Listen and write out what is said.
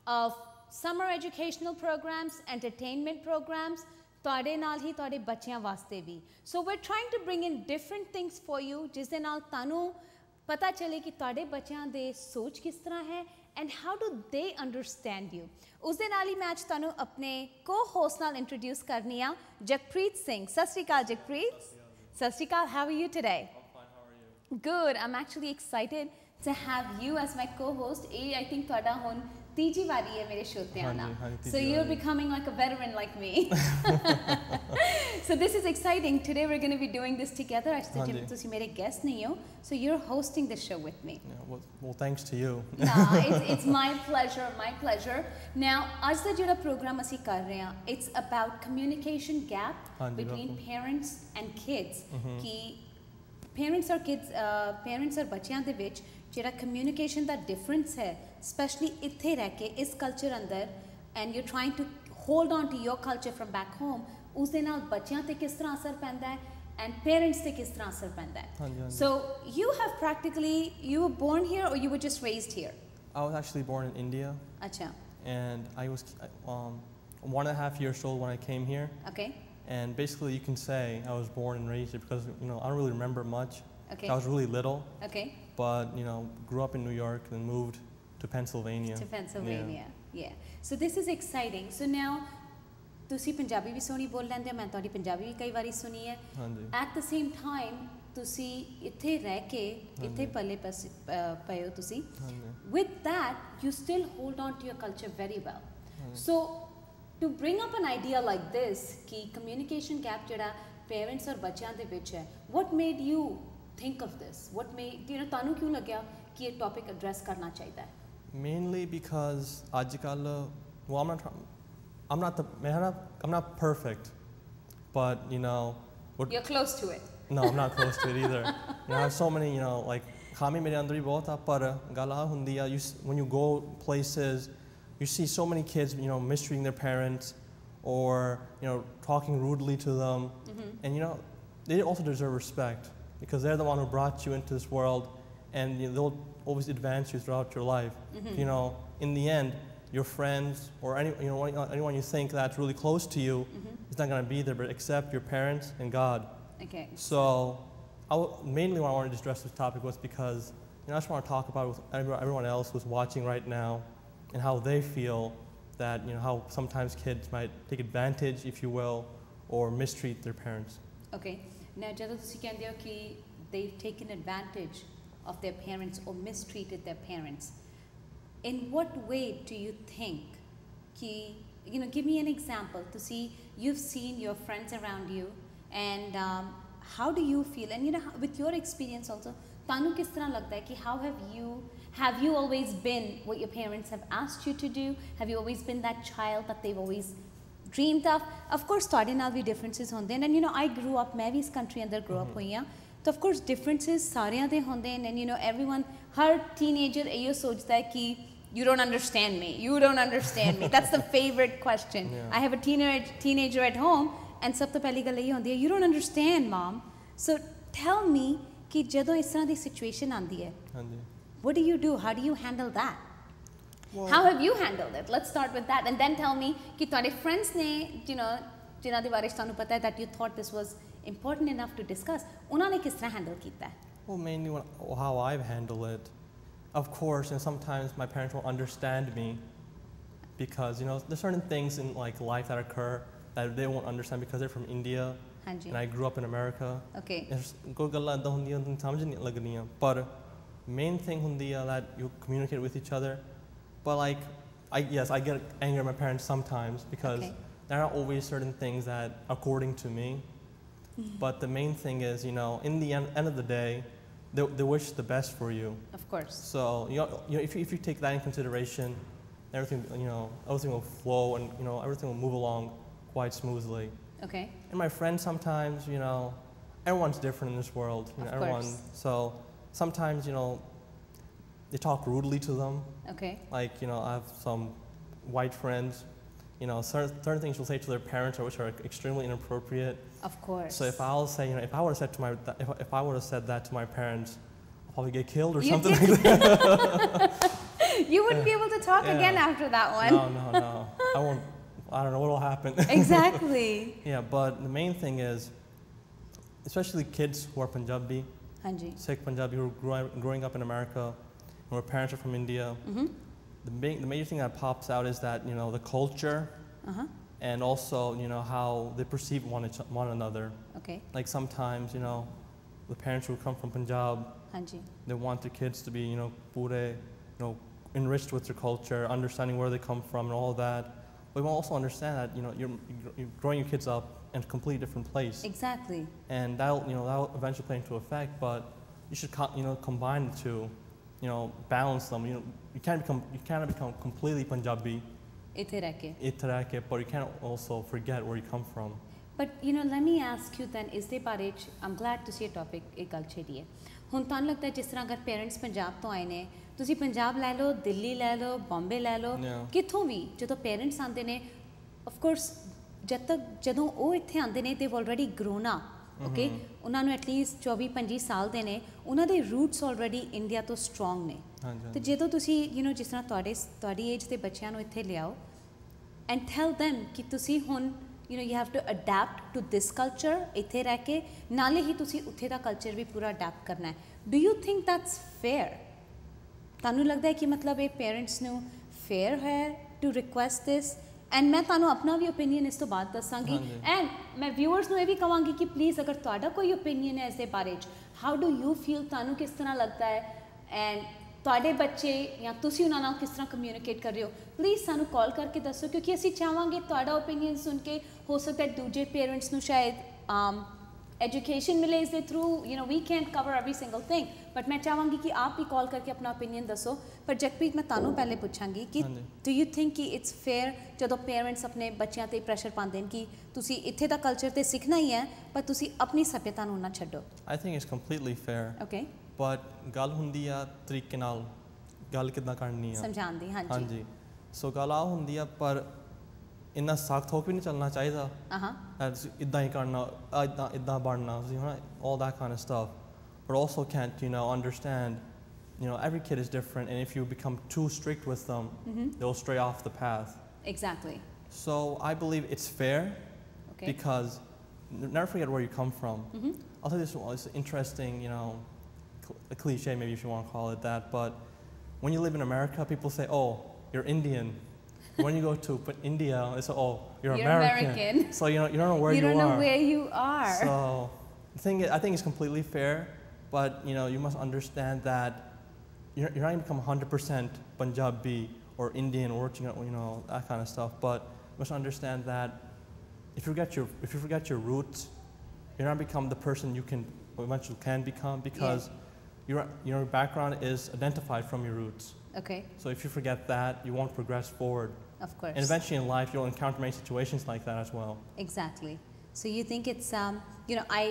of summer educational programs, entertainment programs, ਤੁਹਾਡੇ ਨਾਲ ਹੀ ਤੁਹਾਡੇ ਬੱਚਿਆਂ ਵਾਸਤੇ ਵੀ. So we're trying to bring in different things for you ਜਿਸ ਦੇ ਨਾਲ ਤੁਹਾਨੂੰ ਪਤਾ ਚਲੇ ਕਿ ਤੁਹਾਡੇ ਬੱਚਿਆਂ ਦੇ ਸੋਚ ਕਿਸ ਤਰ੍ਹਾਂ ਹੈ and how do they understand you. ਉਸ ਦੇ ਨਾਲ ਹੀ ਮੈਂ ਅੱਜ ਤੁਹਾਨੂੰ ਆਪਣੇ co-host ਨਾਲ introduce ਕਰਨੀ ਆ ਜਗਪ੍ਰੀਤ ਸਿੰਘ. ਸਤਿ ਸ਼੍ਰੀ ਅਕਾਲ ਜਗਪ੍ਰੀਤ. ਸਤਿ ਸ਼੍ਰੀ ਅਕਾਲ. How are you today? I'm fine. How are you? Good. I'm actually excited to have you as my co-host. I think ਤੁਹਾਡਾ ਹੁਣ ਤੀਜੀ ਵਾਰੀ ਹੈ ਮੇਰੇ ਸ਼ੋਅ ਤੇ ਆਉਣਾ. So you're becoming like a veteran like me. So this is exciting. Today we're going to be doing this together. ਅੱਜ ਤੁਸੀਂ ਮੇਰੇ guest ਨਹੀਂ ਹੋ. So you're hosting the show with me. Yeah, well, thanks to you. It's my pleasure, my pleasure. Now, ਅੱਜ ਦਾ ਜਿਹੜਾ programme ਅਸੀਂ ਕਰ ਰਹੇ ਹਾਂ, it's about communication gap between parents and kids. ਕਿ parents or kids, parents or ਬੱਚਿਆਂ ਦੇ ਵਿੱਚ ਜਿਹੜਾ communication ਦਾ difference ਹੈ, especially ਇੱਥੇ ਰਹਿ ਕੇ ਇਸ culture ਅੰਦਰ, and you're trying to hold on to your culture from back home, ਉਸ ਦੇ ਨਾਲ ਬੱਚਿਆਂ ਤੇ ਕਿਸ ਤਰ੍ਹਾਂ ਅਸਰ ਪੈਂਦਾ ਹੈ and parents ਤੇ ਕਿਸ ਤਰ੍ਹਾਂ ਅਸਰ ਪੈਂਦਾ ਹੈ. So you have practically, you were born here or you were just raised here? I was actually born in India. Acha. And I was 1.5 years old when I came here. Okay. And basically you can say I was born and raised here because, you know, I don't really remember much. Okay. I was really little. Okay. But, you know, grew up in New York and moved to Pennsylvania. To Pennsylvania. Yeah. So this is exciting. So now, ਤੁਸੀਂ ਪੰਜਾਬੀ ਵੀ ਸੋਹਣੀ ਬੋਲ ਲੈਂਦੇ ਹੋ, ਮੈਂ ਤੁਹਾਡੀ ਪੰਜਾਬੀ ਵੀ ਕਈ ਵਾਰੀ ਸੁਣੀ ਹੈ. At the same time, ਤੁਸੀਂ ਇੱਥੇ ਰਹਿ ਕੇ ਇੱਥੇ ਪਲੇ ਪਏ ਹੋ ਤੁਸੀਂ. With that, you still hold on to your culture very well. So to bring up an idea like this, कि communication gap ਜਿਹੜਾ parents और ਬੱਚਿਆਂ ਦੇ ਵਿੱਚ ਹੈ, what made you think of this? What made, you know, ਤੁਹਾਨੂੰ ਕਿਉਂ ਲੱਗਿਆ ਕਿ ਇਹ topic address ਕਰਨਾ ਚਾਹੀਦਾ ਹੈ? Mainly because ਅੱਜਕੱਲ, well, I'm not perfect, but, you know, you're close to it. No, I'm not close to it either. You know, I have so many, you know, like, ਖਾਮੀ ਮੇਰੇ ਅੰਦਰ ਹੀ ਬਹੁਤ ਆ, ਪਰ ਗੱਲ ਆ ਹੁੰਦੀ ਆ, when you go places, you see so many kids, you know, mistreating their parents or, you know, talking rudely to them. And, you know, they also deserve respect because they're the one who brought you into this world, and, you know, they'll always advance you throughout your life. You know, in the end, your friends or anyone you think that's really close to you is not going to be there, but except your parents and God. Okay. So mainly why I wanted to address this topic was because, you know, I just want to talk about it with everyone else who's watching right now and how they feel that, you know, how sometimes kids might take advantage, if you will, or mistreat their parents. Okay. Now, ਜਦੋਂ ਤੁਸੀਂ ਕਹਿੰਦੇ ਹੋ ਕਿ they've taken advantage of their parents or mistreated their parents, in what way do you think ki, you know, give me an example to see, you've seen your friends around you, and how do you feel, and, you know, with your experience also, tanu kis tarah lagta hai ki how have you always been what your parents have asked you to do? Have you always been that child that they've always dreamed of? Of course ਤੁਹਾਡੇ ਨਾਲ ਵੀ differences ਹੁੰਦੇ ਨੇ, and, you know, I grew up, ਮੈਂ ਵੀ ਇਸ country ਅੰਦਰ grow up ਹੋਈ ਹਾਂ, so of course differences ਸਾਰਿਆਂ ਦੇ ਹੁੰਦੇ ਨੇ, and, you know, everyone, Har teenager ਇਹੋ ਸੋਚਦਾ ਹੈ ਕਿ you don't understand me, you don't understand me. That's the favorite question. I have a teenager at home, and ਸਭ ਤੋਂ ਪਹਿਲੀ ਗੱਲ ਇਹ ਹੁੰਦੀ ਹੈ, you don't understand, mom. So tell me ਕਿ ਜਦੋਂ ਇਸ ਤਰ੍ਹਾਂ ਦੀ situation ਆਉਂਦੀ ਹੈ, what do you do? How do you handle that? Well, how have you handled it? Let's start with that, and then tell me ਕਿ ਤੁਹਾਡੇ friends ਨੇ, you know, ਜਿਨ੍ਹਾਂ ਦੇ ਬਾਰੇ ਤੁਹਾਨੂੰ ਪਤਾ ਹੈ that you thought this was important enough to discuss, ਉਹਨਾਂ ਨੇ ਕਿਸ ਤਰ੍ਹਾਂ handle ਕੀਤਾ ਹੈ? Well, mainly how I've handled it. Of course, and sometimes my parents won't understand me because, you know, there's certain things in, like, life that occur that they won't understand because they're from India and I grew up in America. Okay. Koi ਗੱਲਾਂ ਏਦਾਂ ਹੁੰਦੀਆਂ ਸਮਝ ਨਹੀਂ ਲੱਗਣੀਆਂ, ਪਰ main thing ਹੁੰਦੀ ਆ that you communicate with each other. But, like, yes, I get angry at my parents sometimes because there are always certain things that according to me. But the main thing is, you know, in the end of the day, they wish the best for you. Of course. So, you know, if you take that in consideration, everything will flow, and, you know, everything will move along quite smoothly. Okay. And my friends sometimes, you know, everyone's different in this world. You know, everyone. So sometimes, you know, they talk rudely to them. Okay. Like, you know, I have some white friends. You know, certain things you'll say to their parents which are extremely inappropriate. Of course. So if I'll say, you know, if I would have said that to my parents, I'll probably get killed or something like that. You wouldn't be able to talk again after that one. No. I won't. I don't know what will happen. Exactly. Yeah, but the main thing is, especially kids who are Punjabi, Hanji. Sikh Punjabi who are growing up in America, where parents are from India. The major thing that pops out is that the culture, and also how they perceive one another. Okay. Like sometimes the parents who come from Punjab, Hanji. they want their kids to be pure, enriched with their culture, understanding where they come from and all that. But we also understand that you're growing your kids up in a completely different place. Exactly. And that'll eventually play into effect. But you should combine the two, balance them. You cannot become completely Punjabi. Ithe but you can't also forget where you come from. But let me ask you then, is there बारे I'm glad to see a topic एक गल छेड़ी है. ਹੁਣ ਤੁਹਾਨੂੰ ਲੱਗਦਾ है जिस तरह अगर पेरेंट्स पंजाब तो आए ने, ਤੁਸੀਂ पंजाब ਲੈ ਲਓ, ਦਿੱਲੀ ਲੈ ਲਓ, ਬੰਬੇ ਲੈ ਲਓ, ਕਿੱਥੋਂ ਵੀ ਜਦੋਂ पेरेंट्स आंदे ने, of course ਜਦੋਂ ਉਹ ਇੱਥੇ ਆਂਦੇ ਨੇ they've already grown up, okay, ਉਹਨਾਂ ਨੂੰ ਐਟਲੀਸਟ 24-25 ਸਾਲ ਦੇ ਨੇ, ਉਹਨਾਂ ਦੇ ਰੂਟਸ ਆਲਰੇਡੀ ਇੰਡੀਆ ਤੋਂ ਸਟਰੋਂਗ ਨੇ. ਤੇ ਜਦੋਂ ਤੁਸੀਂ ਜਿਸ ਤਰ੍ਹਾਂ ਤੁਹਾਡੀ ਏਜ ਦੇ ਬੱਚਿਆਂ ਨੂੰ ਇੱਥੇ ਲਿਆਓ and tell them ਕਿ ਤੁਸੀਂ ਹੁਣ you have to adapt to this culture ਇੱਥੇ ਰਹਿ ਕੇ, ਨਾਲੇ ਹੀ ਤੁਸੀਂ ਉੱਥੇ ਦਾ ਕਲਚਰ ਵੀ ਪੂਰਾ ਅਡੈਪਟ ਕਰਨਾ ਹੈ. Do you think that's fair? ਤੁਹਾਨੂੰ ਲੱਗਦਾ ਹੈ ਕਿ ਮਤਲਬ ਇਹ ਪੇਰੈਂਟਸ ਨੂੰ ਫੇਅਰ ਹੈ ਟੂ ਰਿਕੁਐਸਟ ਦਿਸ? ਐਂਡ ਮੈਂ ਤੁਹਾਨੂੰ ਆਪਣਾ ਵੀ ਓਪੀਨੀਅਨ ਇਸ ਤੋਂ ਬਾਅਦ ਦੱਸਾਂਗੀ. ਐਂਡ ਮੈਂ ਵਿਊਅਰਸ ਨੂੰ ਇਹ ਵੀ ਕਹਾਂਗੀ ਕਿ ਪਲੀਜ਼ ਅਗਰ ਤੁਹਾਡਾ ਕੋਈ ਓਪੀਨੀਅਨ ਹੈ ਇਸ ਦੇ ਬਾਰੇ 'ਚ, ਹਾਊ ਡੂ ਯੂ ਫੀਲ, ਤੁਹਾਨੂੰ ਕਿਸ ਤਰ੍ਹਾਂ ਲੱਗਦਾ ਹੈ, ਐਂਡ ਤੁਹਾਡੇ ਬੱਚੇ ਜਾਂ ਤੁਸੀਂ ਉਹਨਾਂ ਨਾਲ ਕਿਸ ਤਰ੍ਹਾਂ ਕਮਿਊਨੀਕੇਟ ਕਰ ਰਹੇ ਹੋ, ਪਲੀਜ਼ ਸਾਨੂੰ ਕਾਲ ਕਰਕੇ ਦੱਸੋ, ਕਿਉਂਕਿ ਅਸੀਂ ਚਾਹਾਂਗੇ ਤੁਹਾਡਾ ਓਪੀਨੀਅਨ ਸੁਣ ਕੇ ਹੋ ਸਕਦਾ ਹੈ ਦੂਜੇ ਪੇਰੈਂਟਸ ਨੂੰ ਸ਼ਾਇਦ एजुकेशन मिले इस through. We can't cover every single thing, but मैं चाहांगी कि आप भी कॉल करके अपना ओपीनियन दसो. पर जगप्रीत, मैं तानू पहले पूछांगी कि डू यू थिंक कि इट्स फेयर जो पेरेंट्स अपने बच्चों ते प्रैशर पाते हैं कि तुसी इत्थे दा कल्चर ते सीखना ही है पर तुसी अपनी सभ्यता नू ना छड्डो? I think it's completely fair. Okay. But गल हुंदी आ तरीके नाल गल किदां करनी है, समझाण दी. हां जी. सो गल आ हुंदी आ, पर इन्ना सख्त हो के नहीं चलना चाहिए. इदा ही करना, इदा बढ़ना, all that kind of stuff. But also can't understand every kid is different, and if you become too strict with them, they'll stray off the path. Exactly. So I believe it's fair, because never forget where you come from. I'll tell you this, it's interesting, a cliche maybe if you want to call it that, but when you live in America, people say, oh, you're Indian. When you go to India, they say, oh, you're American. So you don't know where you are. You don't know where you are. So the thing is, I think it's completely fair, but you must understand that you're not going to become 100% Punjabi or Indian or that kind of stuff. But you must understand that if you forget your roots, you're not become the person you eventually can become, because your background is identified from your roots. Okay. So if you forget that, you won't progress forward. Of course. And eventually in life, you'll encounter many situations like that as well. Exactly. So you think it's, I